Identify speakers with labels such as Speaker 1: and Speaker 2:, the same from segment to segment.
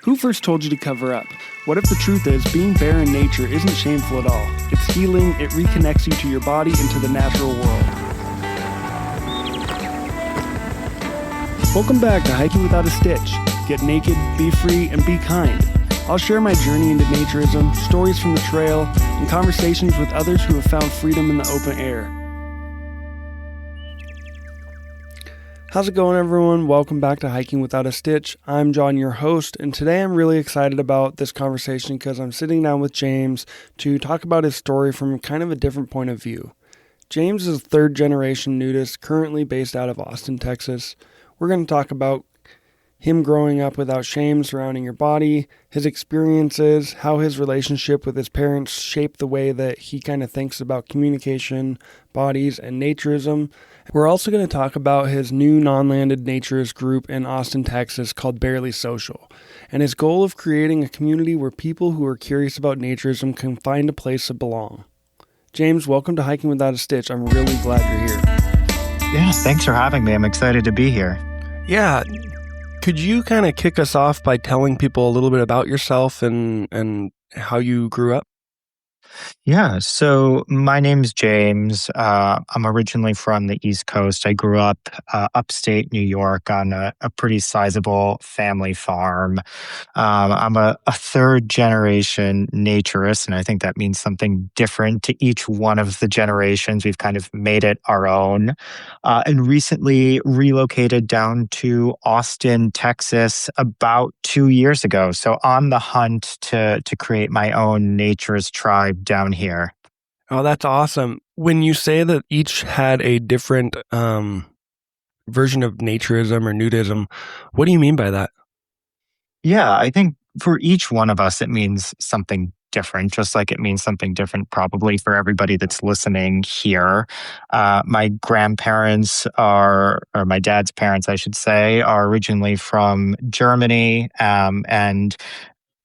Speaker 1: Who first told you to cover up? What if the truth is being bare in nature isn't shameful at all? It's healing, it reconnects you to your body and to the natural world. Welcome back to Hiking Without a Stitch. Get naked, be free, and be kind. I'll share my journey into naturism, stories from the trail, and conversations with others who have found freedom in the open air. How's it going, everyone? Welcome back to Hiking Without a Stitch. I'm Jon, your host, and today I'm really excited about this conversation because I'm sitting down with James to talk about his story from kind of a different point of view. James is a third-generation nudist currently based out of Austin, Texas. We're going to talk about him growing up without shame surrounding your body, his experiences, how his relationship with his parents shaped the way that he kind of thinks about communication, bodies, and naturism. We're also going to talk about his new non-landed naturist group in Austin, Texas called Barely Social, and his goal of creating a community where people who are curious about naturism can find a place to belong. James, welcome to Hiking Without a Stitch. I'm really glad you're here.
Speaker 2: Yeah, thanks for having me. I'm excited to be here.
Speaker 1: Yeah. Could you kind of kick us off by telling people a little bit about yourself and how you grew up?
Speaker 2: Yeah, so my name's James. I'm originally from the East Coast. I grew up upstate New York on a pretty sizable family farm. I'm a third generation naturist, and I think that means something different to each one of the generations. We've kind of made it our own. And recently relocated down to Austin, Texas about 2 years ago. So on the hunt to create my own naturist tribe down here.
Speaker 1: Oh, that's awesome. When you say that each had a different version of naturism or nudism, what do you mean by that?
Speaker 2: Yeah, I think for each one of us, it means something different, just like it means something different probably for everybody that's listening here. My grandparents or my dad's parents, I should say, are originally from Germany. And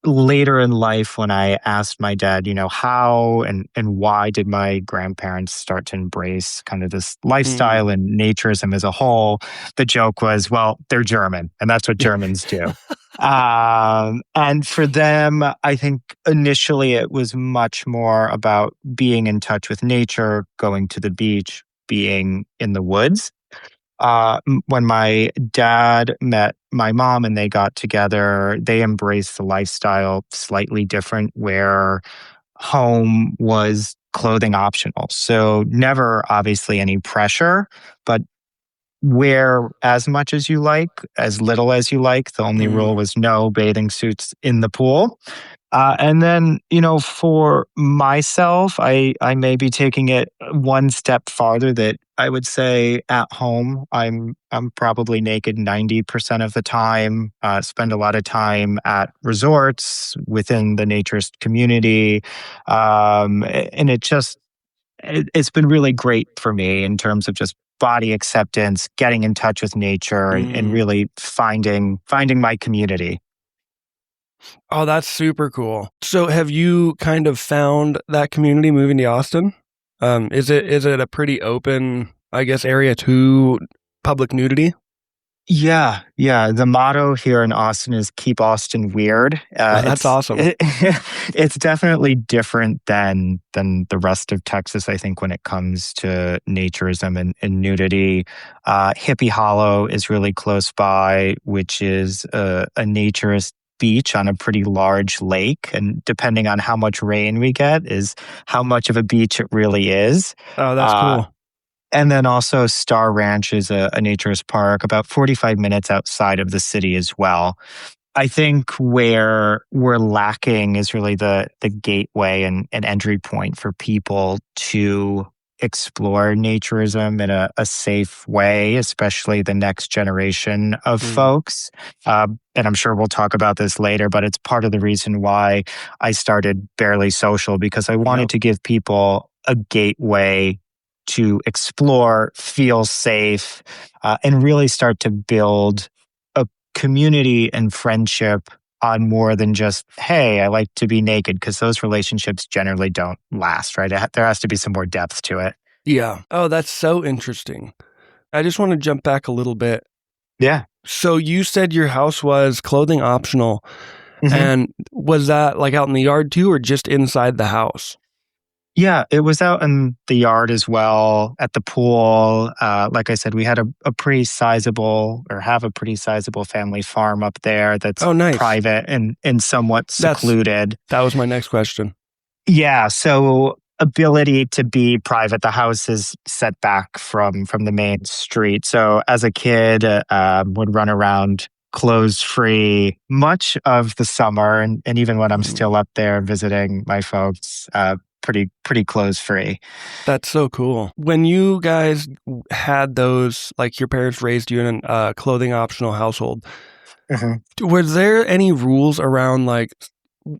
Speaker 2: later in life, when I asked my dad, how and why did my grandparents start to embrace kind of this lifestyle and naturism as a whole, the joke was, well, they're German, and that's what Germans do. And for them, I think initially it was much more about being in touch with nature, going to the beach, being in the woods. When my dad met my mom and they got together, they embraced the lifestyle slightly different, where home was clothing optional. So never obviously any pressure, but wear as much as you like, as little as you like. The only rule was no bathing suits in the pool. And then, for myself, I may be taking it one step farther, that I would say at home, I'm probably naked 90% of the time, spend a lot of time at resorts within the naturist community. And it's been really great for me in terms of just body acceptance, getting in touch with nature and really finding my community.
Speaker 1: Oh, that's super cool. So have you kind of found that community moving to Austin? Is it a pretty open, I guess, area to public nudity?
Speaker 2: Yeah. The motto here in Austin is "Keep Austin Weird."
Speaker 1: That's awesome.
Speaker 2: It's definitely different than the rest of Texas, I think, when it comes to naturism and nudity. Hippie Hollow is really close by, which is a naturist beach on a pretty large lake, and depending on how much rain we get is how much of a beach it really is.
Speaker 1: Oh, that's cool.
Speaker 2: And then also Star Ranch is a naturist park about 45 minutes outside of the city as well. I think where we're lacking is really the gateway and entry point for people to explore naturism in a safe way, especially the next generation of folks. And I'm sure we'll talk about this later, but it's part of the reason why I started Barely Social, because I wanted to give people a gateway to explore, feel safe, and really start to build a community and friendship on more than just, hey, I like to be naked, because those relationships generally don't last, right? There has to be some more depth to it.
Speaker 1: Yeah. Oh, that's so interesting. I just want to jump back a little bit.
Speaker 2: Yeah.
Speaker 1: So you said your house was clothing optional.
Speaker 2: Hmm.
Speaker 1: And was that like out in the yard too, or just inside the house?
Speaker 2: Yeah, it was out in the yard as well, at the pool. Like I said, we had a pretty sizable, or have a pretty sizable family farm up there that's
Speaker 1: Oh, nice.
Speaker 2: private and somewhat
Speaker 1: That's
Speaker 2: secluded.
Speaker 1: that was my next question.
Speaker 2: Yeah, so ability to be private. The house is set back from the main street. So as a kid, would run around clothes free much of the summer, and even when I'm
Speaker 1: Mm,
Speaker 2: still up there visiting my folks, pretty clothes free.
Speaker 1: that's so cool. When you guys had those, like your parents raised you in a clothing optional household, was there any rules around like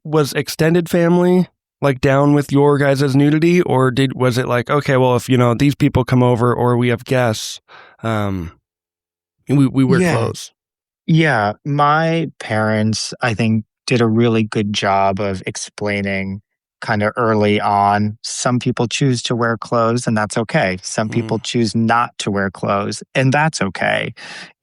Speaker 1: was extended family like down with your guys' nudity, or was it like, okay, well, if these people come over or we have guests, um we wear
Speaker 2: Yeah.
Speaker 1: clothes.
Speaker 2: Yeah, my parents, I think, did a really good job of explaining kind of early on. Some people choose to wear clothes, and that's okay. Some people
Speaker 1: Mm,
Speaker 2: choose not to wear clothes, and that's okay.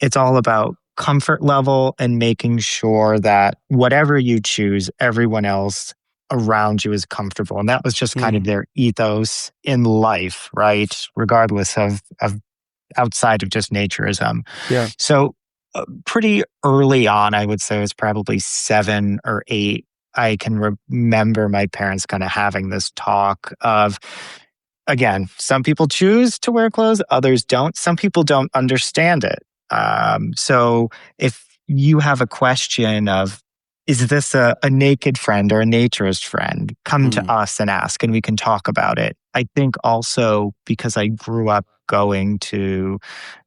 Speaker 2: It's all about comfort level and making sure that whatever you choose, everyone else around you is comfortable. And that was just kind of
Speaker 1: mm,
Speaker 2: their ethos in life, right? Regardless of outside of just naturism.
Speaker 1: yeah.
Speaker 2: So, pretty early on, I would say it was probably 7 or 8. I can remember my parents kind of having this talk of, again, some people choose to wear clothes, others don't. Some people don't understand it. So if you have a question of, is this a naked friend or a naturist friend? Come to
Speaker 1: Mm,
Speaker 2: us and ask, and we can talk about it. I think also because I grew up going to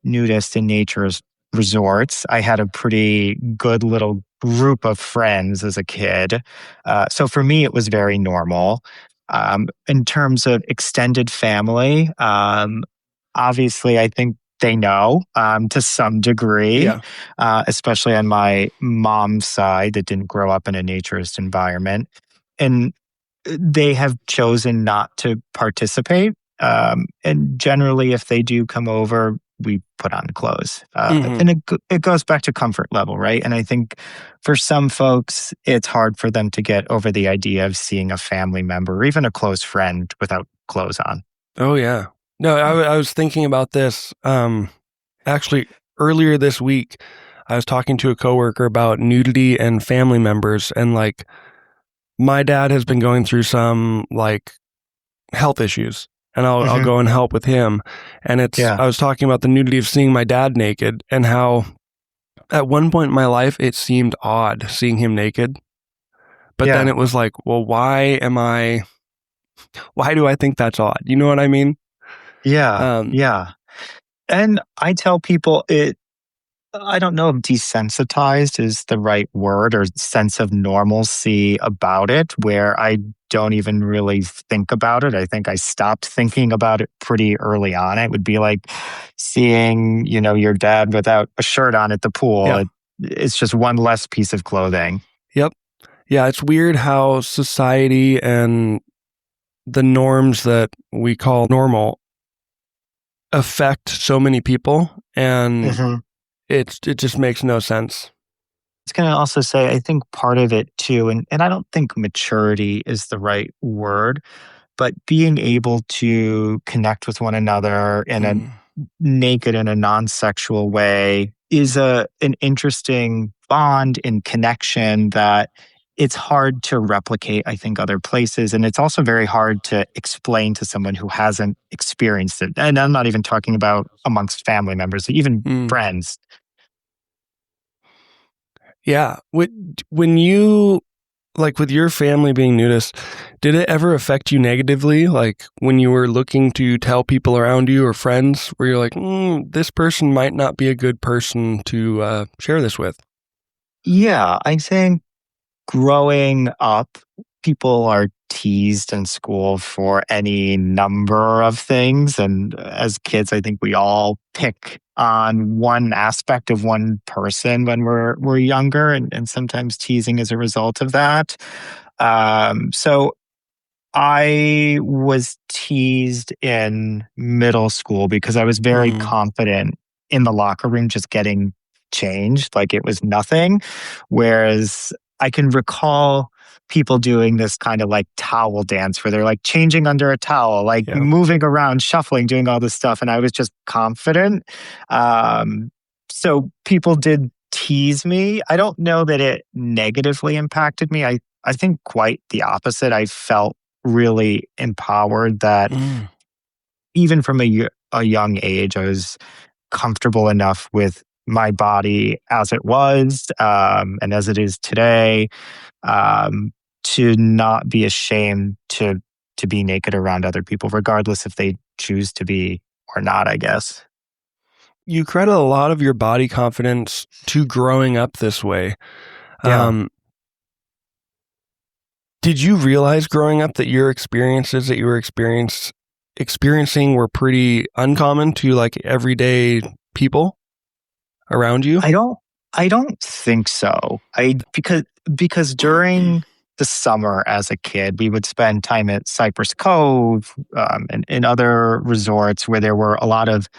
Speaker 2: nudist and naturist resorts, I had a pretty good little group of friends as a kid. So for me, it was very normal. In terms of extended family, obviously, I think they know to some degree,
Speaker 1: yeah.
Speaker 2: especially on my mom's side that didn't grow up in a naturist environment. And they have chosen not to participate. And generally, if they do come over, we put on clothes.
Speaker 1: Hmm.
Speaker 2: And it goes back to comfort level, right? And I think for some folks, it's hard for them to get over the idea of seeing a family member or even a close friend without clothes on.
Speaker 1: Oh yeah. No, I was thinking about this. Actually, earlier this week, I was talking to a coworker about nudity and family members, and like my dad has been going through some like health issues, and I'll
Speaker 2: Hmm.
Speaker 1: go and help with him. And
Speaker 2: Yeah.
Speaker 1: I was talking about the nudity of seeing my dad naked, and how at one point in my life it seemed odd seeing him naked, but then
Speaker 2: Yeah.
Speaker 1: it was like, well, why do I think that's odd? You know what I mean?
Speaker 2: Yeah.
Speaker 1: Um,
Speaker 2: Yeah. And I tell people I don't know if desensitized is the right word, or sense of normalcy about it, where I don't even really think about it. I think I stopped thinking about it pretty early on. It would be like seeing, your dad without a shirt on at the pool.
Speaker 1: yeah.
Speaker 2: It's just one less piece of clothing.
Speaker 1: Yep. Yeah, it's weird how society and the norms that we call normal affect so many people, and
Speaker 2: Hmm.
Speaker 1: it just makes no sense.
Speaker 2: I was going to also say, I think part of it too, and I don't think maturity is the right word, but being able to connect with one another in a
Speaker 1: Mm,
Speaker 2: naked in a non-sexual way is an interesting bond and connection that it's hard to replicate, I think, other places. And it's also very hard to explain to someone who hasn't experienced it. And I'm not even talking about amongst family members, even
Speaker 1: mm.
Speaker 2: friends.
Speaker 1: Yeah. When you, like with your family being nudist, did it ever affect you negatively? Like when you were looking to tell people around you or friends, where you're like, this person might not be a good person to share this with?
Speaker 2: Yeah, I think growing up, people are teased in school for any number of things. And as kids, I think we all pick on one aspect of one person when we're younger, and sometimes teasing as a result of that. So I was teased in middle school because I was very
Speaker 1: Mm,
Speaker 2: confident in the locker room just getting changed like it was nothing. Whereas I can recall people doing this kind of like towel dance where they're like changing under a towel, like
Speaker 1: Yeah.
Speaker 2: moving around, shuffling, doing all this stuff. And I was just confident. So people did tease me. I don't know that it negatively impacted me. I think quite the opposite. I felt really empowered that
Speaker 1: Mm.
Speaker 2: even from a young age, I was comfortable enough with my body as it was and as it is today, um, to not be ashamed to be naked around other people, regardless if they choose to be or not, I guess.
Speaker 1: You credit a lot of your body confidence to growing up this way.
Speaker 2: Yeah.
Speaker 1: Did you realize growing up that your experiences that you were experiencing were pretty uncommon to like everyday people around you?
Speaker 2: I don't think so. Because during the summer as a kid, we would spend time at Cypress Cove and other resorts where there were a lot of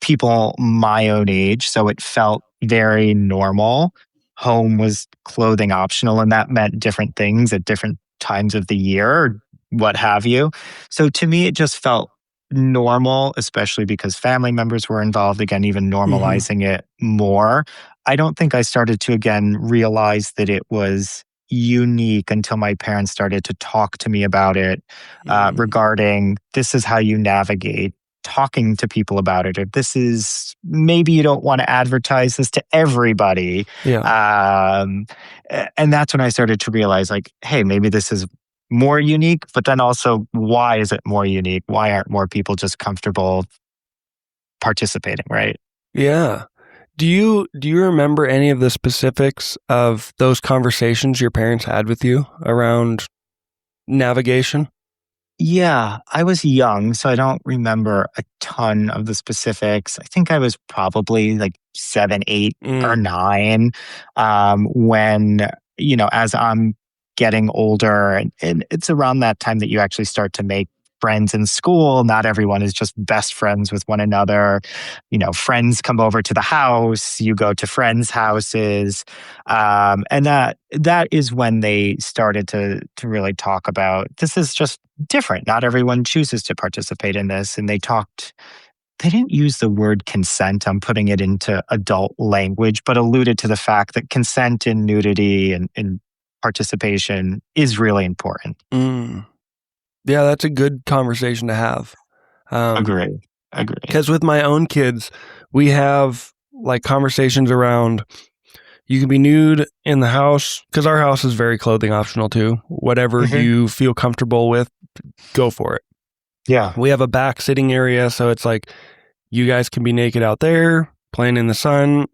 Speaker 2: people my own age. So it felt very normal. Home was clothing optional, and that meant different things at different times of the year, or what have you. So to me, it just felt normal, especially because family members were involved, again, even
Speaker 1: Mm-hmm.
Speaker 2: normalizing it more. I don't think I started to again realize that it was unique until my parents started to talk to me about it,
Speaker 1: Mm.
Speaker 2: regarding this is how you navigate talking to people about it, or this is maybe you don't want to advertise this to everybody.
Speaker 1: Yeah.
Speaker 2: um, and that's when I started to realize, like, hey, maybe this is more unique, but then also, why is it more unique? Why aren't more people just comfortable participating, right?
Speaker 1: Yeah. Do you remember any of the specifics of those conversations your parents had with you around navigation?
Speaker 2: Yeah, I was young, so I don't remember a ton of the specifics. I think I was probably like 7, 8, or
Speaker 1: Mm.
Speaker 2: 9, when, as I'm getting older, and it's around that time that you actually start to make friends in school. Not everyone is just best friends with one another. Friends come over to the house, you go to friends' houses. And that is when they started to really talk about this is just different. Not everyone chooses to participate in this. And they didn't use the word consent. I'm putting it into adult language, but alluded to the fact that consent in nudity and participation is really important.
Speaker 1: Mm. Yeah, that's a good conversation to have.
Speaker 2: Agree. Agree.
Speaker 1: Because with my own kids, we have like conversations around you can be nude in the house because our house is very clothing optional too. Whatever
Speaker 2: Hmm.
Speaker 1: you feel comfortable with, go for it.
Speaker 2: Yeah.
Speaker 1: We have a back sitting area, so it's like you guys can be naked out there playing in the sun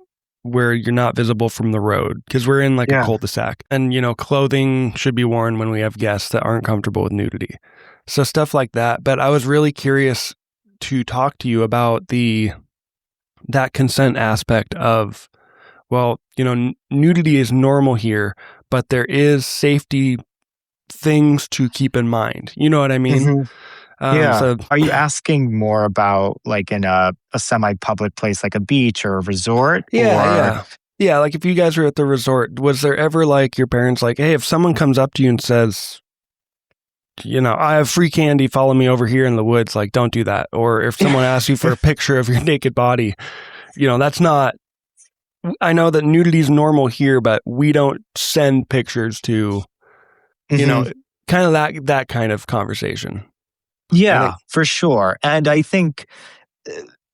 Speaker 1: where you're not visible from the road because we're in like a
Speaker 2: Yeah.
Speaker 1: cul-de-sac. And, clothing should be worn when we have guests that aren't comfortable with nudity. So stuff like that. But I was really curious to talk to you about that consent aspect of, well, nudity is normal here, but there is safety things to keep in mind. You know what I mean?
Speaker 2: Hmm. Yeah.
Speaker 1: So
Speaker 2: Are you asking more about like in a semi-public place like a beach or a resort,
Speaker 1: yeah,
Speaker 2: or?
Speaker 1: yeah. Yeah, like if you guys were at the resort, was there ever like your parents like, hey, if someone comes up to you and says, I have free candy, follow me over here in the woods, like don't do that. Or if someone asks you for a picture of your naked body, that's not, I know that nudity is normal here, but we don't send pictures to,
Speaker 2: Mhm.
Speaker 1: kind of that kind of conversation. I think,
Speaker 2: Yeah, for sure. And I think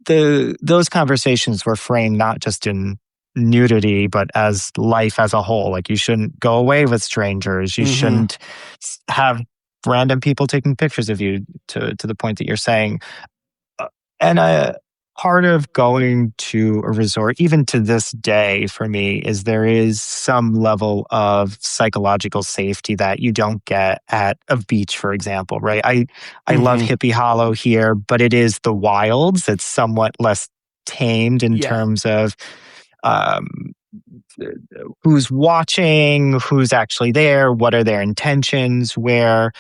Speaker 2: those conversations were framed not just in nudity, but as life as a whole. Like, you shouldn't go away with strangers. You
Speaker 1: mm-hmm,
Speaker 2: shouldn't have random people taking pictures of you, to the point that you're saying. And part of going to a resort, even to this day for me, is there is some level of psychological safety that you don't get at a beach, for example, right? I love
Speaker 1: mm-hmm,
Speaker 2: Hippie Hollow here, but it is the wilds. It's somewhat less tamed in
Speaker 1: yeah,
Speaker 2: terms of um, who's watching, who's actually there, what are their intentions, where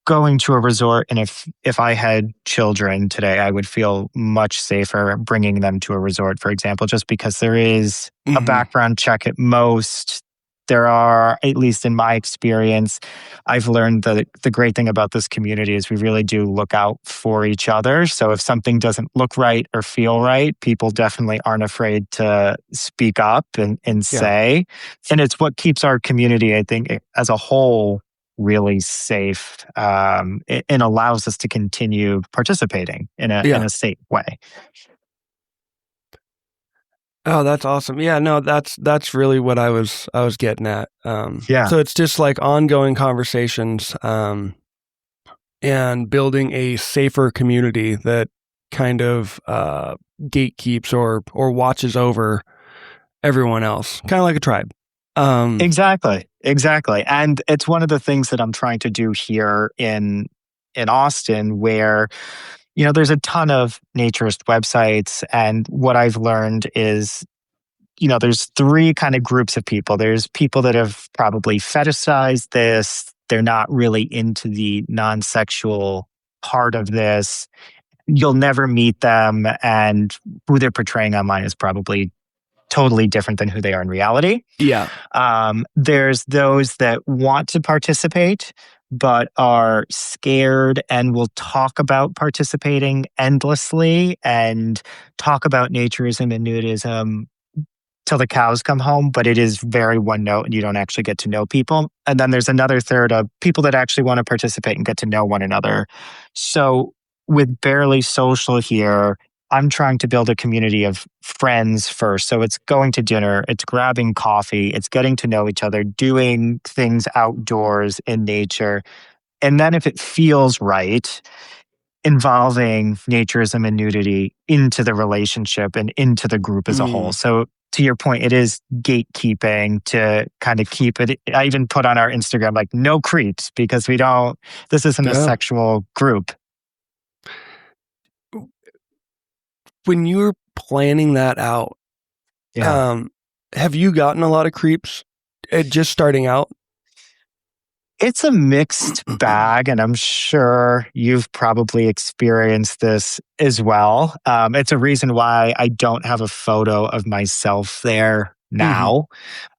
Speaker 2: going to a resort, and if I had children today, I would feel much safer bringing them to a resort, for example, just because there is a
Speaker 1: mm-hmm,
Speaker 2: background check at most. There are, at least in my experience, I've learned that the great thing about this community is we really do look out for each other. So if something doesn't look right or feel right, people definitely aren't afraid to speak up and
Speaker 1: Yeah.
Speaker 2: say. And it's what keeps our community, I think, as a whole, really safe, and allows us to continue participating in
Speaker 1: Yeah.
Speaker 2: a safe way.
Speaker 1: Oh, that's awesome. Yeah, no, that's really what I was getting at.
Speaker 2: Yeah,
Speaker 1: So it's just like ongoing conversations, and building a safer community that kind of gatekeeps or watches over everyone else, kind of like a tribe.
Speaker 2: exactly, exactly. And it's one of the things that I'm trying to do here in Austin, where there's a ton of naturist websites, and what I've learned is there's three kind of groups of people. There's people that have probably fetishized this. They're not really into the non-sexual part of this. You'll never meet them, and who they're portraying online is probably totally different than who they are in reality.
Speaker 1: Yeah.
Speaker 2: There's those that want to participate but are scared and will talk about participating endlessly and talk about naturism and nudism till the cows come home, but it is very one note and you don't actually get to know people. And then there's another third of people that actually want to participate and get to know one another. So with Barely Social here, I'm trying to build a community of friends first. So it's going to dinner, it's grabbing coffee, it's getting to know each other, doing things outdoors in nature. And then if it feels right, involving naturism and nudity into the relationship and into the group as a whole.
Speaker 1: Mm.
Speaker 2: So to your point, it is gatekeeping to kind of keep it. I even put on our Instagram, like, no creeps, because this isn't a
Speaker 1: Yeah.
Speaker 2: sexual group.
Speaker 1: When you were planning that out,
Speaker 2: Yeah.
Speaker 1: have you gotten a lot of creeps just starting out?
Speaker 2: It's a mixed bag, and I'm sure you've probably experienced this as well. It's a reason why I don't have a photo of myself there
Speaker 1: Mm-hmm.
Speaker 2: now.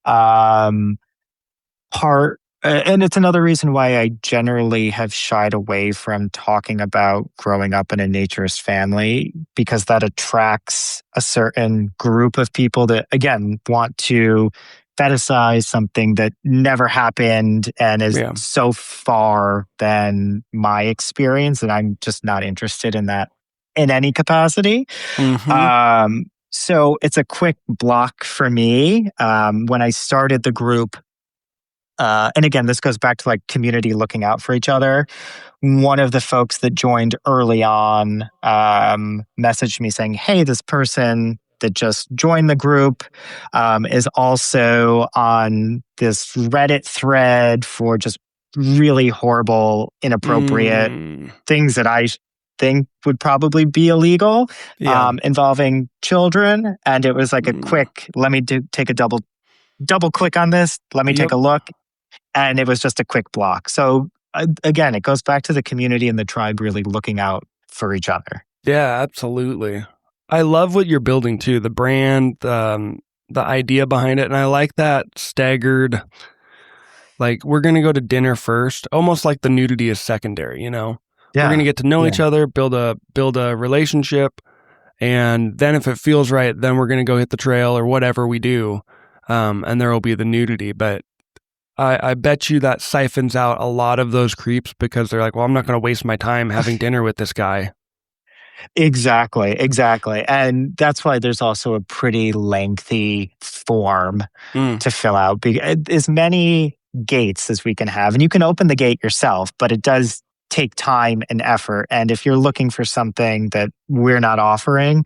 Speaker 2: Um, and it's another reason why I generally have shied away from talking about growing up in a naturist family, because that attracts a certain group of people that, again, want to fetishize something that never happened and is
Speaker 1: Yeah.
Speaker 2: so far than my experience. And I'm just not interested in that in any capacity.
Speaker 1: Mm-hmm.
Speaker 2: So it's a quick block for me. When I started the group, and again, this goes back to like community looking out for each other. One of the folks that joined early on messaged me saying, "Hey, this person that just joined the group is also on this Reddit thread for just really horrible, inappropriate
Speaker 1: Mm.
Speaker 2: things that I think would probably be illegal,
Speaker 1: Yeah.
Speaker 2: involving children." And it was like a
Speaker 1: Mm.
Speaker 2: quick, let me take a double click on this. Let me take
Speaker 1: Yep.
Speaker 2: a look. And it was just a quick block. So again, it goes back to the community and the tribe really looking out for each other.
Speaker 1: Yeah, absolutely. I love what you're building too, the brand, the idea behind it. And I like that staggered, like, we're going to go to dinner first, almost like the nudity is secondary, you know? We're going to
Speaker 2: Yeah.
Speaker 1: get to know each
Speaker 2: Yeah.
Speaker 1: other, build a relationship. And then if it feels right, then we're going to go hit the trail or whatever we do. And there will be the nudity. But I bet you that siphons out a lot of those creeps because they're like, well, I'm not going to waste my time having dinner with this guy.
Speaker 2: Exactly. Exactly. And that's why there's also a pretty lengthy form
Speaker 1: Mm.
Speaker 2: to fill out. As many gates as we can have. And you can open the gate yourself, but it does take time and effort. And if you're looking for something that we're not offering,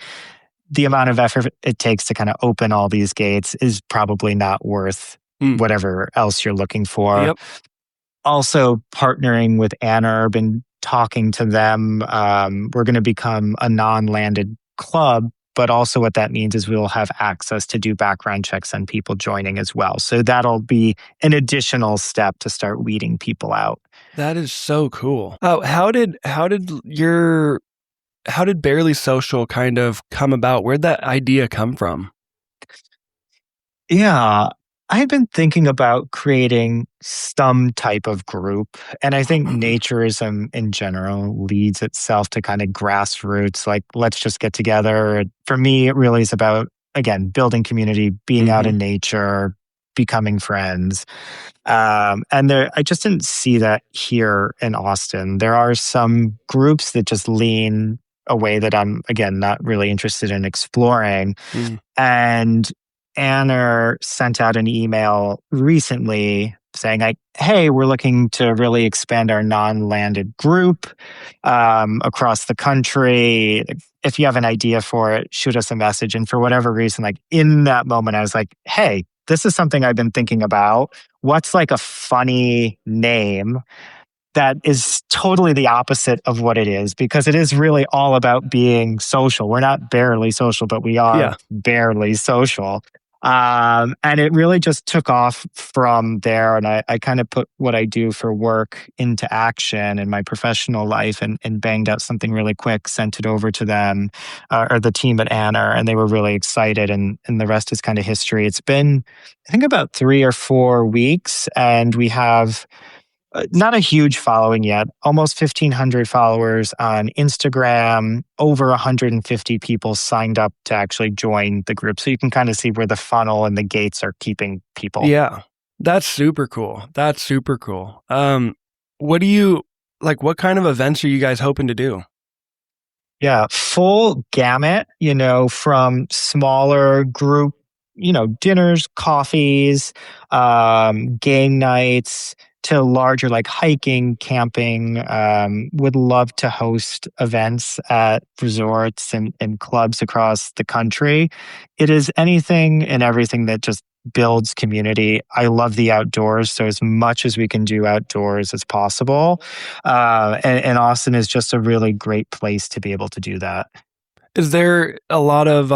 Speaker 2: the amount of effort it takes to kind of open all these gates is probably not worth
Speaker 1: Mm.
Speaker 2: whatever else you're looking for.
Speaker 1: Yep.
Speaker 2: Also, partnering with Anarb and talking to them. We're going to become a non-landed club, but also what that means is we will have access to do background checks on people joining as well. So that'll be an additional step to start weeding people out.
Speaker 1: That is so cool. Oh, how did Barely Social kind of come about? Where'd that idea come from?
Speaker 2: Yeah. I had been thinking about creating some type of group, and I think naturism in general leads itself to kind of grassroots, like, let's just get together. For me, it really is about, again, building community, being out
Speaker 1: Hmm.
Speaker 2: in nature, becoming friends. And I just didn't see that here in Austin. There are some groups that just lean a way that I'm, again, not really interested in exploring.
Speaker 1: Mm.
Speaker 2: And Anna sent out an email recently saying, like, hey, we're looking to really expand our non-landed group across the country. If you have an idea for it, shoot us a message. And for whatever reason, like in that moment, I was like, hey, this is something I've been thinking about. What's like a funny name that is totally the opposite of what it is, because it is really all about being social. We're not barely social, but we are
Speaker 1: Yeah.
Speaker 2: barely social. And it really just took off from there. And I kind of put what I do for work into action in my professional life, and banged out something really quick, sent it over to them or the team at Anna, and they were really excited. And the rest is kind of history. It's been, I think, about 3 or 4 weeks, and we have not a huge following yet, almost 1,500 followers on Instagram, over 150 people signed up to actually join the group. So you can kind of see where the funnel and the gates are keeping people.
Speaker 1: Yeah. That's super cool. That's super cool. What do you like? What kind of events are you guys hoping to do?
Speaker 2: Yeah, full gamut, from smaller group, dinners, coffees, game nights, to larger like hiking, camping. Would love to host events at resorts and clubs across the country. It is anything and everything that just builds community. I love the outdoors, so as much as we can do outdoors as possible. And Austin is just a really great place to be able to do that.
Speaker 1: Is there a lot of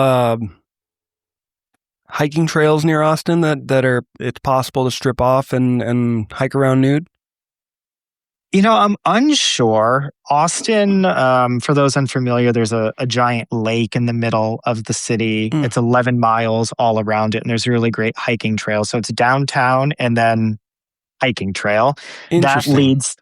Speaker 1: hiking trails near Austin that are it's possible to strip off and hike around nude?
Speaker 2: I'm unsure. Austin, for those unfamiliar, there's a giant lake in the middle of the city.
Speaker 1: Mm,
Speaker 2: It's 11 miles all around it, and there's a really great hiking trail. So it's downtown and then hiking trail that
Speaker 1: interesting.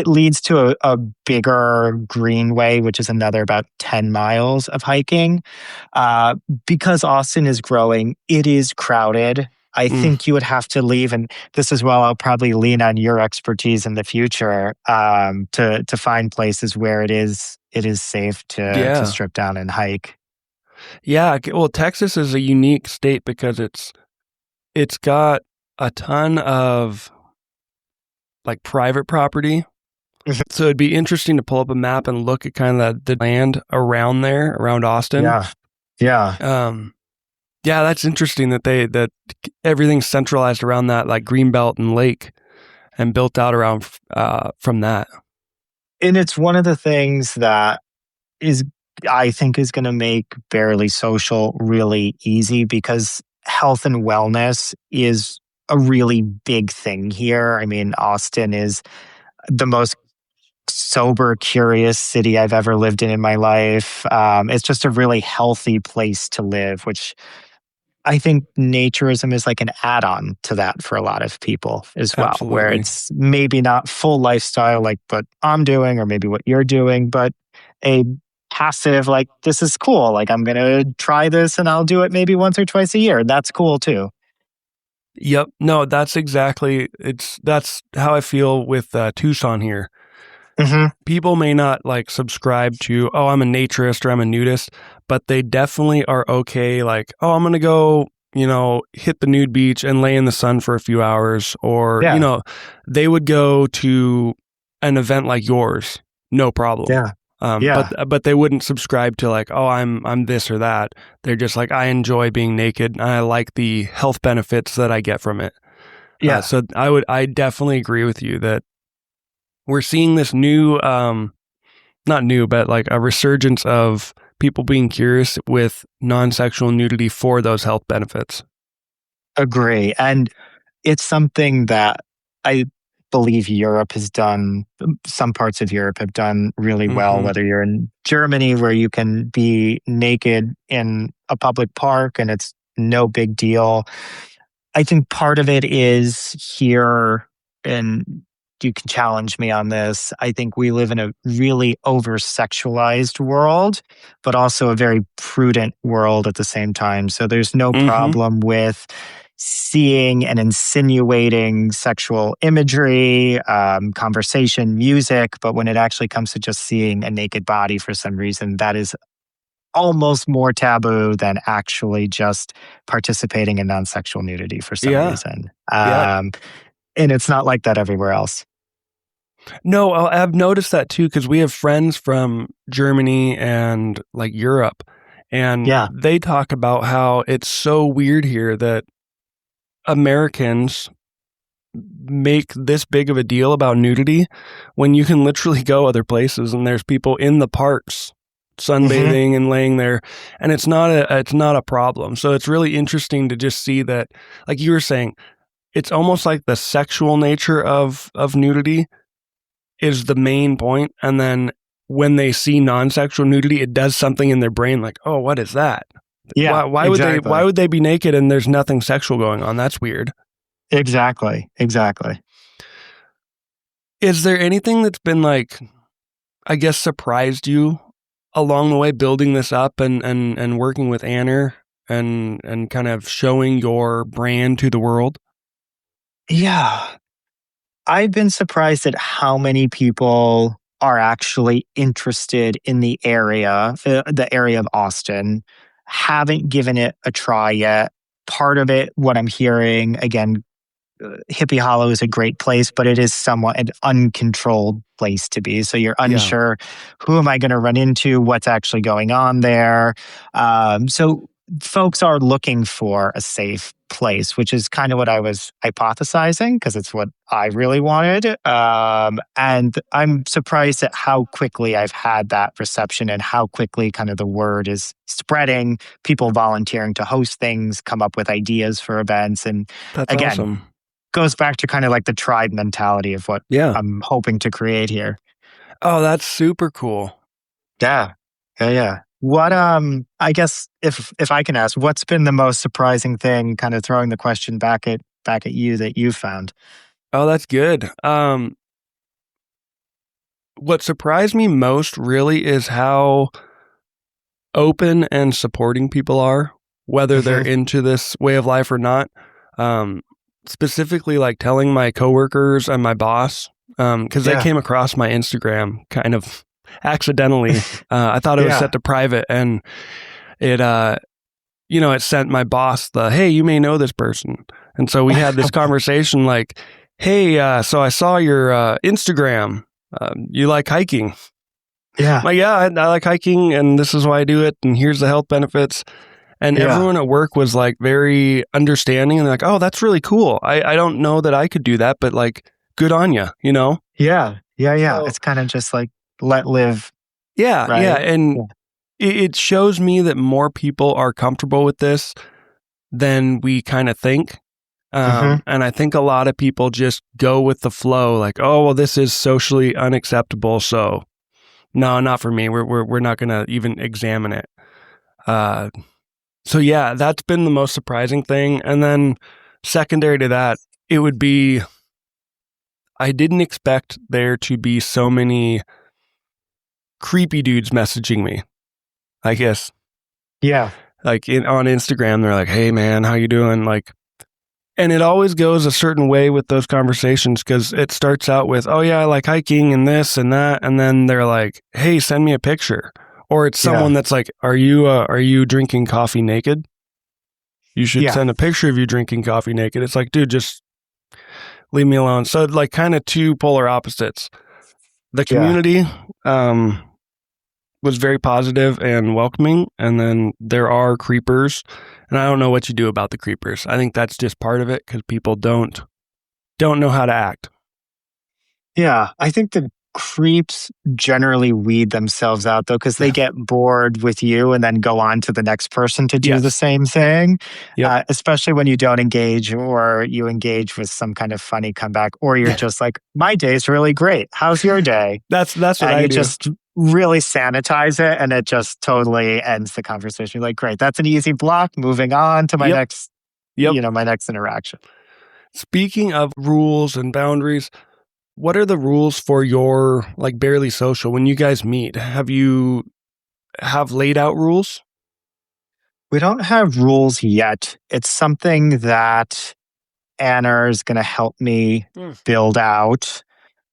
Speaker 2: leads to a bigger greenway, which is another about 10 miles of hiking. uh, because Austin is growing, it is crowded. I
Speaker 1: Mm,
Speaker 2: think you would have to leave, and this is, well, I'll probably lean on your expertise in the future, to find places where it is safe to
Speaker 1: yeah.
Speaker 2: strip down and hike.
Speaker 1: Yeah. Well, Texas is a unique state because it's got a ton of like private property.
Speaker 2: Mhm.
Speaker 1: So it'd be interesting to pull up a map and look at kind of the land around there, around Austin.
Speaker 2: Yeah, yeah.
Speaker 1: Um, yeah, that's interesting that everything's centralized around that like greenbelt and lake and built out around from that.
Speaker 2: And it's one of the things that is, I think, is going to make barely social really easy, because health and wellness is a really big thing here. I mean, Austin is the most sober, curious city I've ever lived in my life. It's just a really healthy place to live, which I think naturism is like an add on to that for a lot of people as well, where
Speaker 1: Absolutely.
Speaker 2: it's maybe not full lifestyle like what I'm doing or maybe what you're doing, but a passive, like, this is cool. Like, I'm going to try this and I'll do it maybe once or twice a year. That's cool too.
Speaker 1: Yep. No, that's how I feel with Tucson here.
Speaker 2: Hmm.
Speaker 1: People may not like subscribe to, oh, I'm a naturist or I'm a nudist, but they definitely are okay. Like, oh, I'm going to go, hit the nude beach and lay in the sun for a few hours. Or,
Speaker 2: Yeah.
Speaker 1: they would go to an event like yours, no problem.
Speaker 2: Yeah.
Speaker 1: But
Speaker 2: Yeah.
Speaker 1: but they wouldn't subscribe to like, oh, I'm this or that. They're just like, I enjoy being naked. And I like the health benefits that I get from it.
Speaker 2: Yeah.
Speaker 1: So I definitely agree with you that we're seeing this new, not new, but like a resurgence of people being curious with non-sexual nudity for those health benefits.
Speaker 2: Agree. And it's something that I believe Europe has done. Some parts of Europe have done really well,
Speaker 1: Mm-hmm.
Speaker 2: whether you're in Germany, where you can be naked in a public park and it's no big deal. I think part of it is here, and you can challenge me on this. I think we live in a really over sexualized world, but also a very prudent world at the same time. So there's no
Speaker 1: Mm-hmm.
Speaker 2: problem with seeing and insinuating sexual imagery, conversation, music. But when it actually comes to just seeing a naked body for some reason, that is almost more taboo than actually just participating in non-sexual nudity for some
Speaker 1: Yeah.
Speaker 2: reason.
Speaker 1: Yeah.
Speaker 2: And it's not like that everywhere else.
Speaker 1: No, I've noticed that too because we have friends from Germany and like Europe, and
Speaker 2: Yeah.
Speaker 1: they talk about how it's so weird here that Americans make this big of a deal about nudity when you can literally go other places and there's people in the parks
Speaker 2: Hmm.
Speaker 1: sunbathing and laying there, and it's not a problem. So it's really interesting to just see that, like you were saying, it's almost like the sexual nature of nudity is the main point, and then when they see non-sexual nudity, it does something in their brain like, oh, what is that?
Speaker 2: Yeah,
Speaker 1: Why
Speaker 2: exactly.
Speaker 1: would they be naked and there's nothing sexual going on? That's weird.
Speaker 2: Exactly. Exactly.
Speaker 1: Is there anything that's been like, I guess, surprised you along the way building this up and working with Anner and kind of showing your brand to the world?
Speaker 2: Yeah. I've been surprised at how many people are actually interested in the area of Austin, haven't given it a try yet. Part of it, what I'm hearing, again, Hippie Hollow is a great place, but it is somewhat an uncontrolled place to be. So you're
Speaker 1: Yeah,
Speaker 2: unsure, who am I going to run into? What's actually going on there? So folks are looking for a safe place, which is kind of what I was hypothesizing because it's what I really wanted. And I'm surprised at how quickly I've had that reception and how quickly kind of the word is spreading, people volunteering to host things, come up with ideas for events. And
Speaker 1: that's
Speaker 2: again,
Speaker 1: awesome.
Speaker 2: goes back to kind of like the tribe mentality of what
Speaker 1: Yeah.
Speaker 2: I'm hoping to create here.
Speaker 1: Oh, that's super cool.
Speaker 2: Yeah. Yeah, yeah. What I guess if I can ask, what's been the most surprising thing, kind of throwing the question back at you, that you found?
Speaker 1: Oh, that's good. What surprised me most really is how open and supporting people are, whether they're
Speaker 2: Hmm.
Speaker 1: into this way of life or not. Um, Specifically, like telling my coworkers and my boss, because they
Speaker 2: Yeah.
Speaker 1: came across my Instagram kind of accidentally. I thought it was
Speaker 2: Yeah.
Speaker 1: set to private, and it, it sent my boss the, hey, you may know this person. And so we had this conversation like, hey, so I saw your Instagram. You like hiking?
Speaker 2: Yeah.
Speaker 1: Like, yeah, I like hiking, and this is why I do it, and here's the health benefits. And
Speaker 2: Yeah.
Speaker 1: everyone at work was like very understanding, and they're like, oh, that's really cool. I don't know that I could do that, but like, good on you, you know?
Speaker 2: Yeah. Yeah. Yeah.
Speaker 1: So,
Speaker 2: It's kind of just like let live,
Speaker 1: yeah.
Speaker 2: right?
Speaker 1: And
Speaker 2: Yeah.
Speaker 1: it shows me that more people are comfortable with this than we kind of think.
Speaker 2: Hmm.
Speaker 1: And I think a lot of people just go with the flow, like, oh, well, this is socially unacceptable. So, no, not for me. We're not going to even examine it. Uh, So yeah, that's been the most surprising thing. And then secondary to that, it would be, I didn't expect there to be so many creepy dudes messaging me. I guess
Speaker 2: Yeah.
Speaker 1: like on Instagram, they're like, "Hey man, how you doing?" Like, and it always goes a certain way with those conversations because it starts out with, "Oh yeah, I like hiking and this and that," and then they're like, "Hey, send me a picture." Or it's someone
Speaker 2: Yeah.
Speaker 1: that's like, "Are you drinking coffee naked? You should
Speaker 2: Yeah.
Speaker 1: send a picture of you drinking coffee naked." It's like, dude, just leave me alone. So like kind of two polar opposites. The
Speaker 2: Yeah.
Speaker 1: community was very positive and welcoming, and then there are creepers, and I don't know what you do about the creepers. I think that's just part of it because people don't know how to act.
Speaker 2: Yeah, I think the creeps generally weed themselves out though, because they
Speaker 1: Yeah.
Speaker 2: get bored with you and then go on to the next person to do the
Speaker 1: Yes.
Speaker 2: same thing.
Speaker 1: Yep.
Speaker 2: Especially when you don't engage or you engage with some kind of funny comeback, or you're just like, my day's really great. How's your day?
Speaker 1: That's what
Speaker 2: And
Speaker 1: I
Speaker 2: you
Speaker 1: do.
Speaker 2: just really sanitize it and it just totally ends the conversation. You're like, great, that's an easy block. Moving on to my
Speaker 1: Yep.
Speaker 2: next.
Speaker 1: Yep.
Speaker 2: my next interaction.
Speaker 1: Speaking of rules and boundaries, what are the rules for your like barely social when you guys meet? Have laid out rules?
Speaker 2: We don't have rules yet. It's something that Anna is going to help me build out.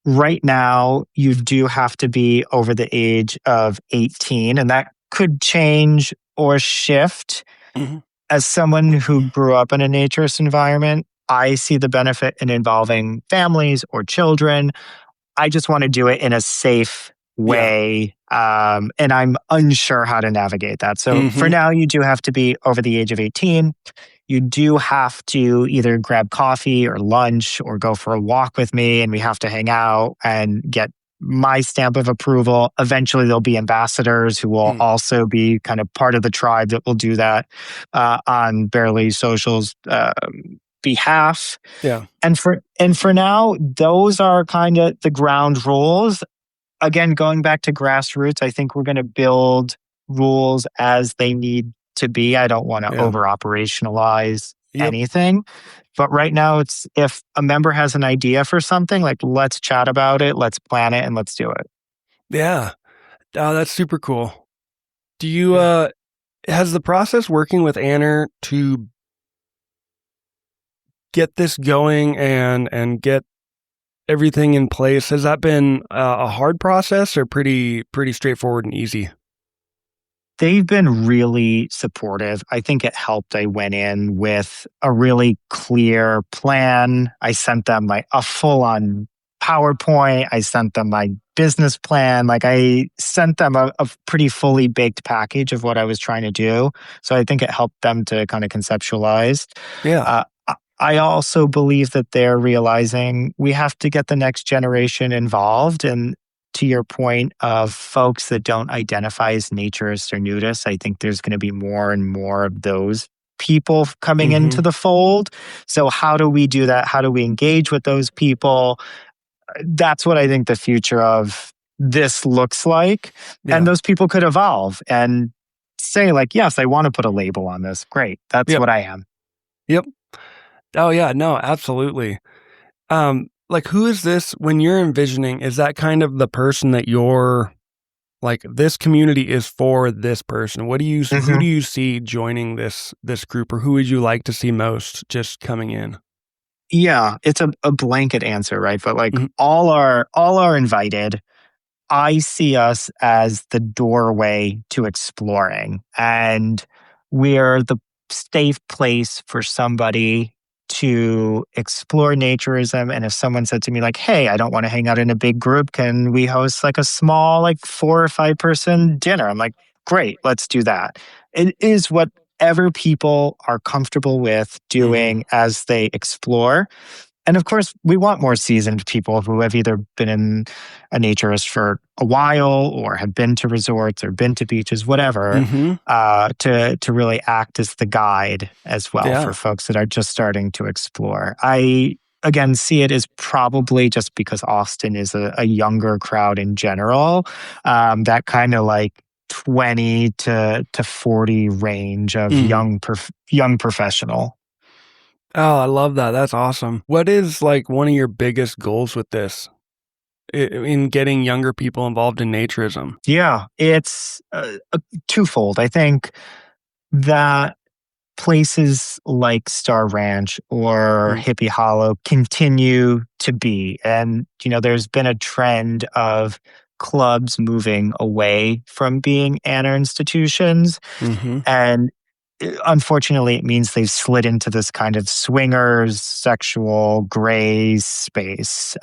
Speaker 2: Right now, you do have to be over the age of 18, and that could change or shift.
Speaker 1: Mhm.
Speaker 2: As someone who grew up in a naturist environment, I see the benefit in involving families or children. I just want to do it in a safe
Speaker 1: Yeah.
Speaker 2: way. And I'm unsure how to navigate that. So for
Speaker 1: Mhm.
Speaker 2: now, you do have to be over the age of 18. You do have to either grab coffee or lunch or go for a walk with me, and we have to hang out and get my stamp of approval. Eventually, there'll be ambassadors who will also be kind of part of the tribe that will do that on Barely Social's behalf.
Speaker 1: Yeah.
Speaker 2: And for now, those are kind of the ground rules. Again, going back to grassroots, I think we're going to build rules as they need to be. I don't want to
Speaker 1: Yeah.
Speaker 2: over operationalize
Speaker 1: Yep.
Speaker 2: anything. But right now, it's if a member has an idea for something, like let's chat about it, let's plan it, and let's do it.
Speaker 1: Yeah. Oh, that's super cool. Do you has the process working with Anna to get this going and get everything in place, has that been a hard process or pretty straightforward and easy?
Speaker 2: They've been really supportive. I think it helped. I went in with a really clear plan. I sent them a full on PowerPoint. I sent them my business plan. Like I sent them a pretty fully baked package of what I was trying to do. So I think it helped them to kind of conceptualize.
Speaker 1: Yeah.
Speaker 2: I also believe that they're realizing we have to get the next generation involved. And to your point of folks that don't identify as naturists or nudists, I think there's going to be more and more of those people coming into the fold. So, how do we do that? How do we engage with those people? That's what I think the future of this looks like. And
Speaker 1: Yeah.
Speaker 2: those people could evolve and say, like, yes, I want to put a label on this. Great. That's
Speaker 1: Yep.
Speaker 2: what I am.
Speaker 1: Yep. Oh yeah, no, absolutely. Like who is this when you're envisioning, is that kind of the person that you're like this community is for this person? Who do you see joining this group, or who would you like to see most just coming in?
Speaker 2: Yeah, it's a blanket answer, right? But like
Speaker 1: Mhm.
Speaker 2: all are invited. I see us as the doorway to exploring, and we're the safe place for somebody to explore naturism. And if someone said to me like, "Hey, I don't want to hang out in a big group, can we host like a small like 4 or 5 person dinner?" I'm like, "Great, let's do that." It is whatever people are comfortable with
Speaker 1: Mhm.
Speaker 2: doing as they explore. And of course, we want more seasoned people who have either been in a naturist for a while or have been to resorts or been to beaches, whatever,
Speaker 1: Mhm.
Speaker 2: to really act as the guide as well for
Speaker 1: Yeah.
Speaker 2: folks that are just starting to explore. I again see it as probably just because Austin is a younger crowd in general, that kind of like 20 to 40 range of
Speaker 1: Mhm.
Speaker 2: young professional.
Speaker 1: Oh, I love that. That's awesome. What is like one of your biggest goals with this in getting younger people involved in naturism?
Speaker 2: Yeah, it's twofold. I think that places like Star Ranch or
Speaker 1: Mm.
Speaker 2: Hippie Hollow continue to be. And, there's been a trend of clubs moving away from being Anna institutions.
Speaker 1: Mhm.
Speaker 2: And unfortunately, it means they've slid into this kind of swingers, sexual gray space.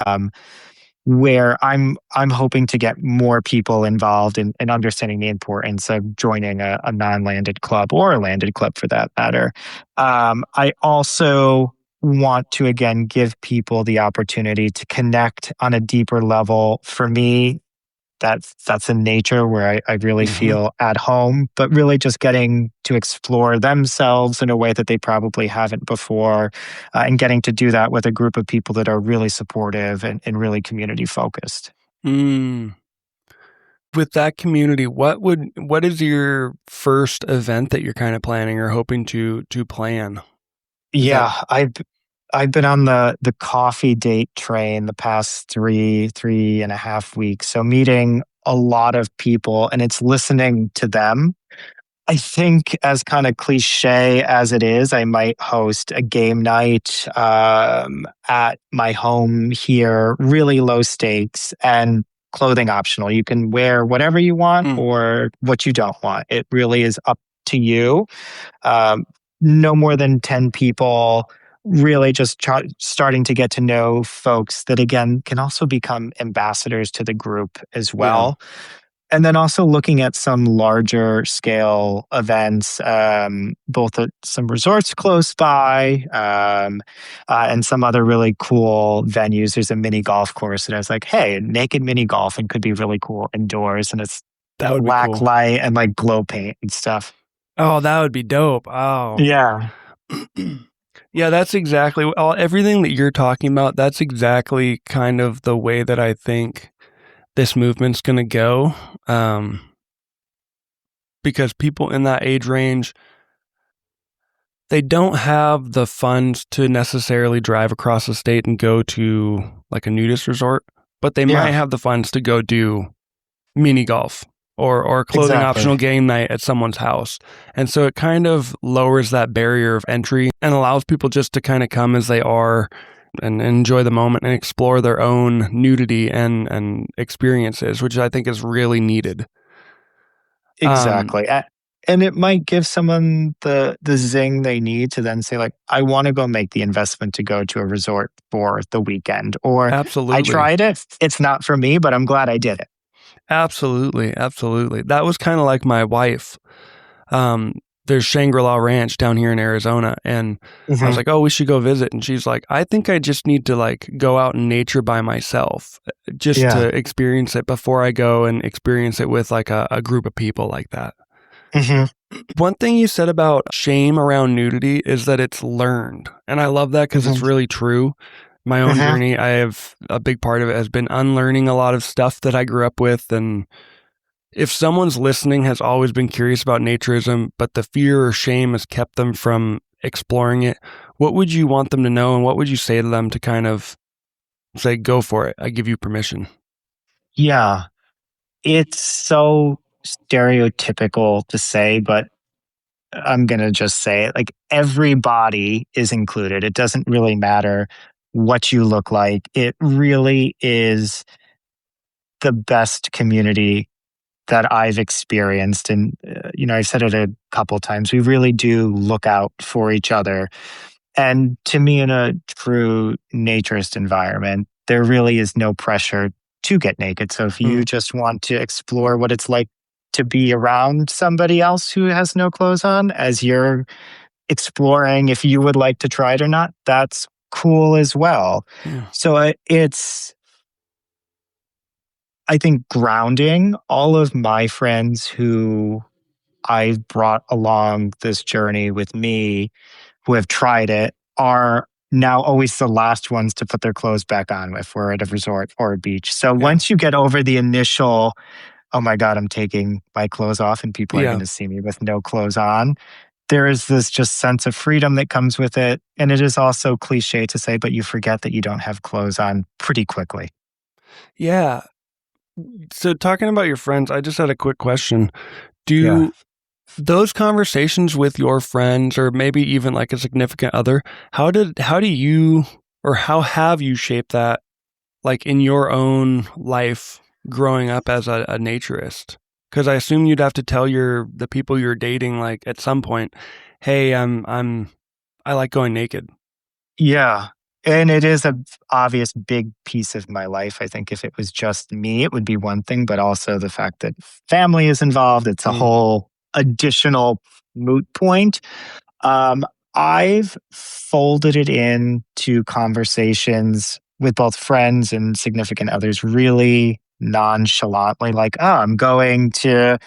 Speaker 2: Where I'm hoping to get more people involved in understanding the importance of joining a non-landed club or a landed club for that matter. I also want to again give people the opportunity to connect on a deeper level. For me, that's in nature where I really
Speaker 1: Mhm.
Speaker 2: feel at home, but really just getting to explore themselves in a way that they probably haven't before, and getting to do that with a group of people that are really supportive and really community focused.
Speaker 1: Mm. With that community, what is your first event that you're kind of planning or hoping to plan? Is that
Speaker 2: Yeah, I've been on the coffee date train the past three and a half weeks. So meeting a lot of people, and it's listening to them. I think, as kind of cliche as it is, I might host a game night at my home here, really low stakes and clothing optional. You can wear whatever you want
Speaker 1: mm,
Speaker 2: or what you don't want. It really is up to you. Um, no more than 10 people, really just starting to get to know folks that, again, can also become ambassadors to the group as
Speaker 1: yeah,
Speaker 2: well. And then also looking at some larger scale events, both at some resorts close by and some other really cool venues. There's a mini golf course that I was like, hey, naked mini golfing could be really cool indoors. And it's
Speaker 1: that would be
Speaker 2: black
Speaker 1: cool.
Speaker 2: light and like glow paint and stuff.
Speaker 1: Oh, that would be dope. Oh.
Speaker 2: Yeah.
Speaker 1: Yeah, that's exactly everything that you're talking about. That's exactly kind of the way that I think this movement's going to go. Um, because people in that age range, they don't have the funds to necessarily drive across the state and go to like a nudist resort, but they might
Speaker 2: Yeah,
Speaker 1: have the funds to go do mini golf or clothing
Speaker 2: exactly.
Speaker 1: optional game night at someone's house. And so it kind of lowers that barrier of entry and allows people just to kind of come as they are and enjoy the moment and explore their own nudity and experiences, which I think is really needed. Um,
Speaker 2: Exactly. And it might give someone the zing they need to then say, like, I want to go make the investment to go to a resort for the weekend. Or I
Speaker 1: absolutely.
Speaker 2: tried it. It's not for me, but I'm glad I did it.
Speaker 1: Absolutely. Absolutely. That was kind of like my wife. Um, there's Shangri-La Ranch down here in Arizona. And I was
Speaker 2: Hmm.
Speaker 1: like, oh, we should go visit. And she's like, I think I just need to like go out in nature by myself just
Speaker 2: Yeah.
Speaker 1: to experience it before I go and experience it with like a group of people like that.
Speaker 2: Hmm.
Speaker 1: One thing you said about shame around nudity is that it's learned. And I love that because
Speaker 2: Hmm.
Speaker 1: it's really true. My own
Speaker 2: Hmm.
Speaker 1: journey, I have a big part of it has been unlearning a lot of stuff that I grew up with. And if someone's listening has always been curious about naturism, but the fear or shame has kept them from exploring it, what would you want them to know? And what would you say to them to kind of say, go for it? I give you permission.
Speaker 2: Yeah. It's so stereotypical to say, but I'm going to just say it. Like, everybody is included. It doesn't really matter what you look like. It really is the best community that I've experienced. And, I've said it a couple times. We really do look out for each other. And to me, in a true naturist environment, there really is no pressure to get naked. So if you
Speaker 1: Mm,
Speaker 2: just want to explore what it's like to be around somebody else who has no clothes on as you're exploring, if you would like to try it or not, that's cool as well.
Speaker 1: yeah.
Speaker 2: So it's, I think, grounding all of my friends who I've brought along this journey with me who have tried it are now always the last ones to put their clothes back on if we're at a resort or a beach. So
Speaker 1: Yeah.
Speaker 2: once you get over the initial, oh my God, I'm taking my clothes off and people are going
Speaker 1: Yeah.
Speaker 2: to see me with no clothes on, there is this just sense of freedom that comes with it. And it is also cliche to say, but you forget that you don't have clothes on pretty quickly.
Speaker 1: Yeah. So talking about your friends, I just had a quick question.
Speaker 2: Yeah.
Speaker 1: Do those conversations with your friends or maybe even like a significant other, how do you or how have you shaped that like in your own life growing up as a naturist? Because I assume you'd have to tell the people you're dating like at some point, hey, I like going naked.
Speaker 2: Yeah. And it is a obvious big piece of my life. I think if it was just me, it would be one thing, but also the fact that family is involved, it's a
Speaker 1: Mm,
Speaker 2: whole additional moot point. Um, I've folded it into conversations with both friends and significant others really nonchalantly, like, oh, I'm going to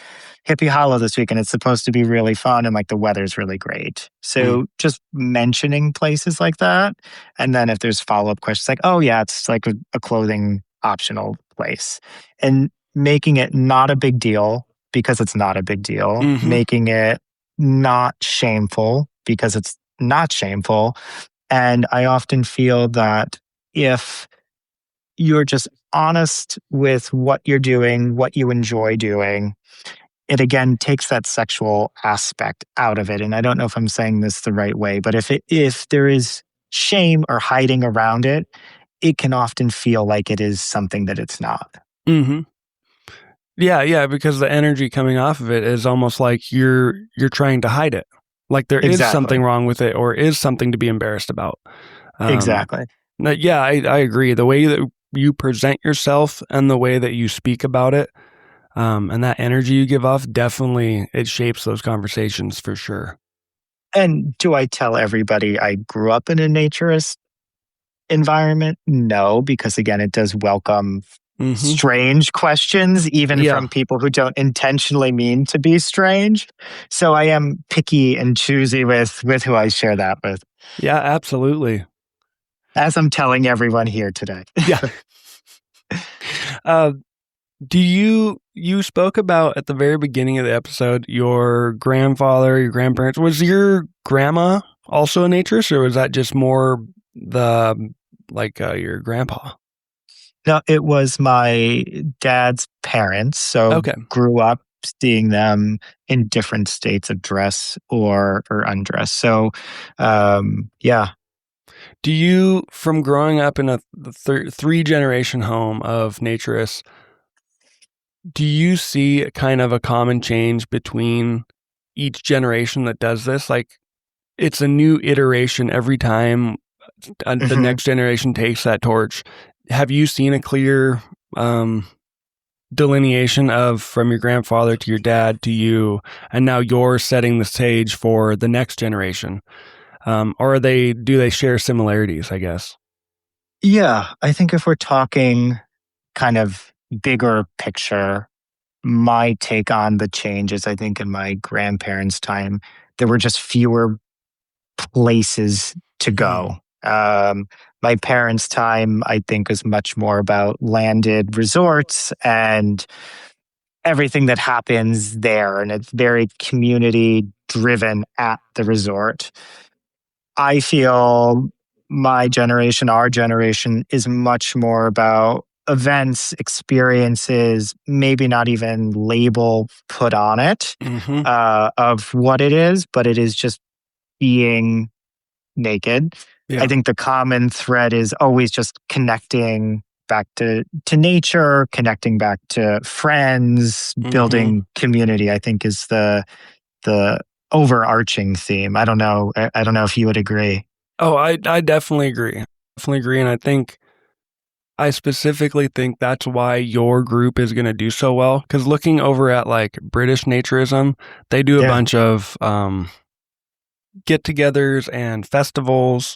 Speaker 2: Hippie Hollow this week and it's supposed to be really fun and like the weather's really great.
Speaker 1: mm,
Speaker 2: So just mentioning places like that. And then if there's follow up questions like, oh, yeah, it's like a clothing optional place and making it not a big deal because it's not a big deal,
Speaker 1: mm-hmm.
Speaker 2: making it not shameful because it's not shameful. And I often feel that if you're just honest with what you're doing, what you enjoy doing, it again takes that sexual aspect out of it. And I don't know if I'm saying this the right way, but if there is shame or hiding around it, it can often feel like it is something that it's not.
Speaker 1: Mm-hmm. Yeah, because the energy coming off of it is almost like you're trying to hide it. Like there is something
Speaker 2: Exactly.
Speaker 1: wrong with it or is something to be embarrassed about.
Speaker 2: Exactly.
Speaker 1: Yeah, I agree. The way that you present yourself and the way that you speak about it, and that energy you give off, definitely it shapes those conversations for sure.
Speaker 2: And do I tell everybody I grew up in a naturist environment? No, because again, it does welcome
Speaker 1: Mm-hmm.
Speaker 2: strange questions, even
Speaker 1: Yeah.
Speaker 2: from people who don't intentionally mean to be strange. So I am picky and choosy with who I share that with,
Speaker 1: Yeah, absolutely.
Speaker 2: as I'm telling everyone here today.
Speaker 1: Yeah. uh, you spoke about at the very beginning of the episode your grandfather, your grandparents. Was your grandma also a naturist, or was that just more the your grandpa?
Speaker 2: No, it was my dad's parents. So
Speaker 1: Okay.
Speaker 2: grew up seeing them in different states of dress or undress. So, yeah.
Speaker 1: Do you, from growing up in a three generation home of naturists, do you see kind of a common change between each generation that does this? Like it's a new iteration every time the
Speaker 2: Mhm.
Speaker 1: next generation takes that torch. Have you seen a clear delineation of from your grandfather to your dad to you, and now you're setting the stage for the next generation? Or do they share similarities, I guess?
Speaker 2: Yeah, I think if we're talking kind of bigger picture, my take on the changes, I think in my grandparents' time, there were just fewer places to
Speaker 1: Mm.
Speaker 2: go. My parents' time, I think, was much more about landed resorts and everything that happens there. And it's very community driven at the resort. I feel my generation, our generation, is much more about events, experiences, maybe not even label put on it
Speaker 1: Mm-hmm.
Speaker 2: of what it is, but it is just being naked. I
Speaker 1: Yeah.
Speaker 2: think the common thread is always just connecting back to nature, connecting back to friends,
Speaker 1: Mm-hmm.
Speaker 2: building community, I think is the overarching theme. I don't know. I don't know if you would agree.
Speaker 1: Oh, I definitely agree. Definitely agree. And I specifically think that's why your group is going to do so well. Because looking over at like British Naturism, they do a
Speaker 2: Yeah.
Speaker 1: bunch of get togethers and festivals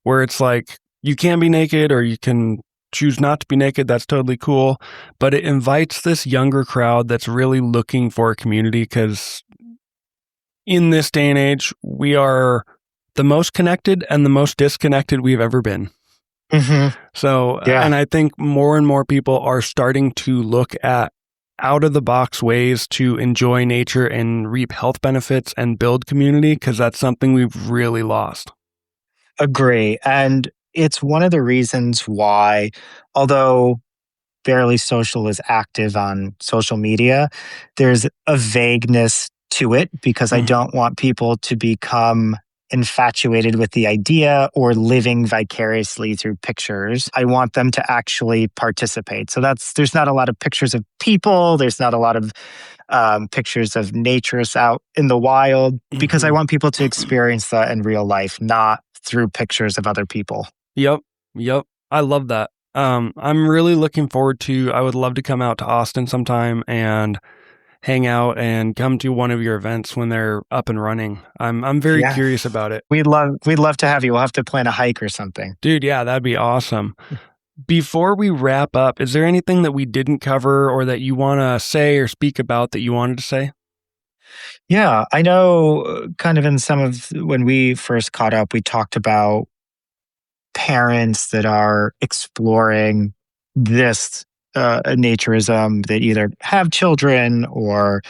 Speaker 1: where it's like you can be naked or you can choose not to be naked. That's totally cool. But it invites this younger crowd that's really looking for a community because in this day and age, we are the most connected and the most disconnected we've ever been.
Speaker 2: Hmm.
Speaker 1: So,
Speaker 2: Yeah.
Speaker 1: and I think more and more people are starting to look at out of the box ways to enjoy nature and reap health benefits and build community because that's something we've really lost.
Speaker 2: Agree. And it's one of the reasons why, although Barely Social is active on social media, there's a vagueness to it because I
Speaker 1: Mm-hmm.
Speaker 2: don't want people to become infatuated with the idea or living vicariously through pictures. I want them to actually participate. So there's not a lot of pictures of people. There's not a lot of pictures of naturists out in the wild because I
Speaker 1: Mm-hmm.
Speaker 2: want people to experience that in real life, not through pictures of other people.
Speaker 1: Yep. Yep. I love that. I'm really looking forward to, I would love to come out to Austin sometime and hang out and come to one of your events when they're up and running. I'm very
Speaker 2: Yeah.
Speaker 1: curious about it.
Speaker 2: We'd love to have you. We'll have to plan a hike or something.
Speaker 1: Dude, yeah, that'd be awesome. Before we wrap up, is there anything that we didn't cover or that you want to say or speak about that you wanted to say?
Speaker 2: Yeah, I know kind of in some of when we first caught up, we talked about parents that are exploring this naturism that either have children or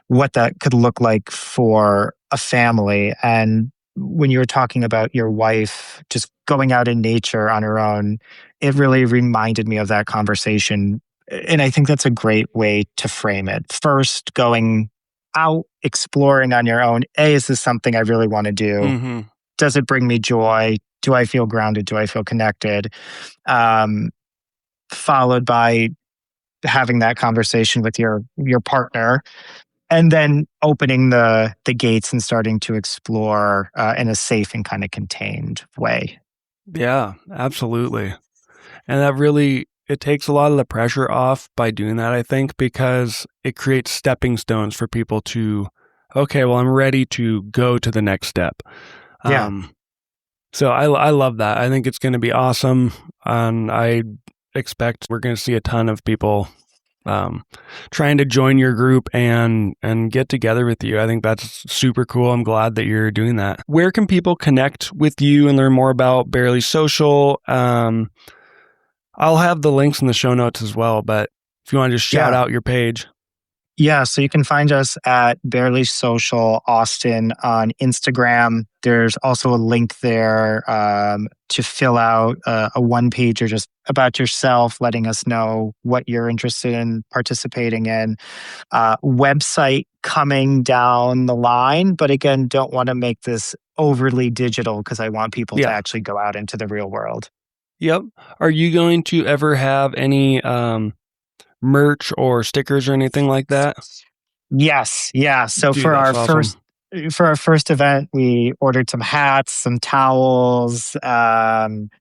Speaker 2: what that could look like for a family. And when you were talking about your wife just going out in nature on her own, it really reminded me of that conversation. And I think that's a great way to frame it. First, going out exploring on your own. Is this something I really want to do?
Speaker 1: Mm-hmm.
Speaker 2: Does it bring me joy? Do I feel grounded? Do I feel connected? Um, Followed by having that conversation with your partner, and then opening the gates and starting to explore in a safe and kind of contained way.
Speaker 1: Yeah, absolutely. And that really, it takes a lot of the pressure off by doing that, I think, because it creates stepping stones for people to, okay, well, I'm ready to go to the next step.
Speaker 2: Yeah.
Speaker 1: So I love that. I think it's going to be awesome. And I expect we're going to see a ton of people trying to join your group and get together with you. I think that's super cool. I'm glad that you're doing that. Where can people connect with you and learn more about Barely Social? I'll have the links in the show notes as well, but if you want to just shout out your page.
Speaker 2: Yeah, so you can find us at Barely Social Austin on Instagram. There's also a link there to fill out a one pager just about yourself, letting us know what you're interested in participating in. Website coming down the line, but again, don't want to make this overly digital because I want people to actually go out into the real world.
Speaker 1: Yep. Are you going to ever have any merch or stickers or anything like that?
Speaker 2: Yes. Yeah. So
Speaker 1: Dude,
Speaker 2: for our
Speaker 1: awesome.
Speaker 2: first event, we ordered some hats, some towels.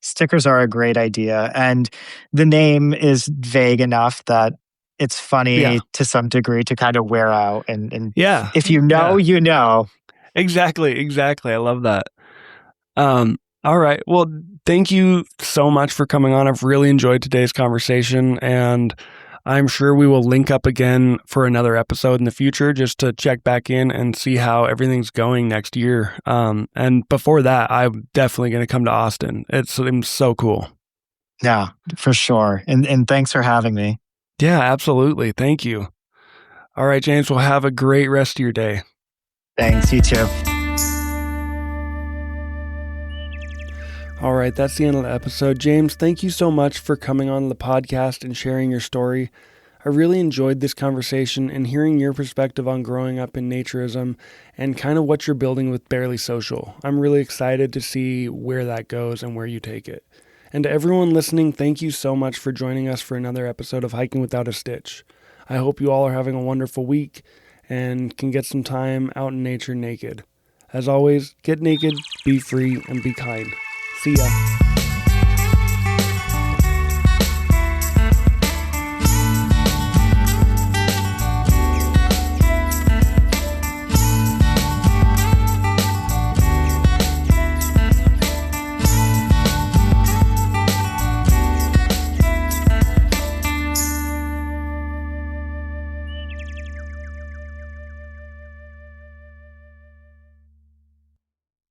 Speaker 2: Stickers are a great idea. And the name is vague enough that it's funny to some degree to kind of wear out. And if you know, you know.
Speaker 1: Exactly. I love that. All right. Well, thank you so much for coming on. I've really enjoyed today's conversation, and I'm sure we will link up again for another episode in the future just to check back in and see how everything's going next year. And before that, I'm definitely going to come to Austin. It's so cool.
Speaker 2: Yeah, for sure. And thanks for having me.
Speaker 1: Yeah, absolutely. Thank you. All right, James, well, have a great rest of your day.
Speaker 2: Thanks. You too.
Speaker 1: All right, that's the end of the episode. James, thank you so much for coming on the podcast and sharing your story. I really enjoyed this conversation and hearing your perspective on growing up in naturism and kind of what you're building with Barely Social. I'm really excited to see where that goes and where you take it. And to everyone listening, thank you so much for joining us for another episode of Hiking Without a Stitch. I hope you all are having a wonderful week and can get some time out in nature naked. As always, get naked, be free, and be kind. See ya.